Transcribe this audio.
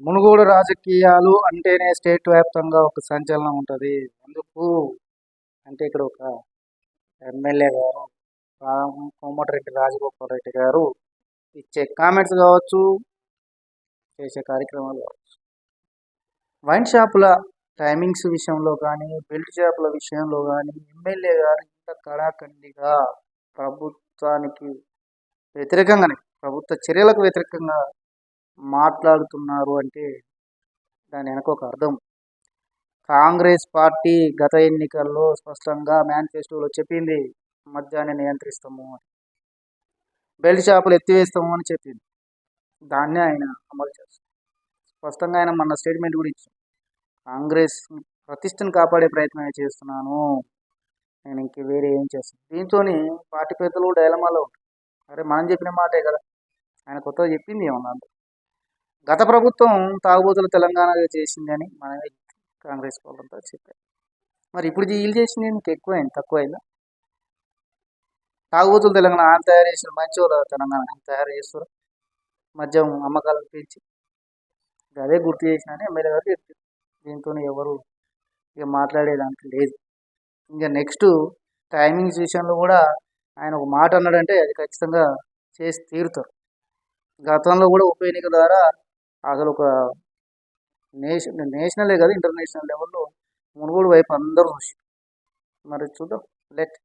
మునుగోడు రాజకీయాలు అంటేనే స్టేట్ వ్యాప్తంగా ఒక సంచలనం ఉంటుంది. ఎందుకు అంటే ఇక్కడ ఒక ఎమ్మెల్యే గారు కోమటిరెడ్డి రాజగోపాల్ రెడ్డి గారు ఇచ్చే కామెంట్స్ కావచ్చు, చేసే కార్యక్రమాలు కావచ్చు, వైన్ షాపుల టైమింగ్స్ విషయంలో కానీ, బెల్ట్ షాపుల విషయంలో కానీ ఎమ్మెల్యే గారు ఇంత కడాఖండిగా ప్రభుత్వానికి వ్యతిరేకంగానే, ప్రభుత్వ చర్యలకు వ్యతిరేకంగా మాట్లాడుతున్నారు అంటే దాని వెనక ఒక అర్థం. కాంగ్రెస్ పార్టీ గత ఎన్నికల్లో స్పష్టంగా మేనిఫెస్టోలో చెప్పింది మద్యాన్ని నియంత్రిస్తాము అని, బెల్ట్ షాపులు ఎత్తివేస్తాము అని చెప్పింది. దాన్నే ఆయన అమలు చేస్తారు. స్పష్టంగా ఆయన మన స్టేట్మెంట్ కూడా ఇచ్చారు. కాంగ్రెస్ ప్రతిష్టను కాపాడే ప్రయత్నం చేస్తున్నాను, నేను ఇంక వేరే ఏం చేస్తాను. దీంతో పార్టీ పెద్దలు డైలమాలో ఉంటారు. అరే మనం చెప్పిన మాటే కదా, ఆయన కొత్తగా చెప్పింది ఏమన్నా. గత ప్రభుత్వం తాగుబోతులు తెలంగాణలో చేసింది అని మనమే కాంగ్రెస్ వాళ్ళంతా చెప్పారు. మరి ఇప్పుడు వీళ్ళు చేసింది నీకు ఎక్కువైంది తక్కువైందా? తాగుబోతులు తెలంగాణ ఆయన తయారు చేసిన మంచి తెలంగాణ తయారు చేస్తారు మద్యం అమ్మకాలు పెంచి. అదే గుర్తు చేసిన అని ఎమ్మెల్యే గారు చెప్పారు. దీంతో ఎవరు ఇక మాట్లాడేదానికి లేదు. ఇంకా నెక్స్ట్ టైమింగ్స్ విషయంలో కూడా ఆయన ఒక మాట అన్నాడంటే అది ఖచ్చితంగా చేసి తీరుతారు. గతంలో కూడా ఉప ఎన్నిక ద్వారా అసలు ఒక నేషనలే కదా ఇంటర్నేషనల్ లెవెల్లో మునుగోడు వైపు అందరూ చూసి. మరి చూద్దాం లెట్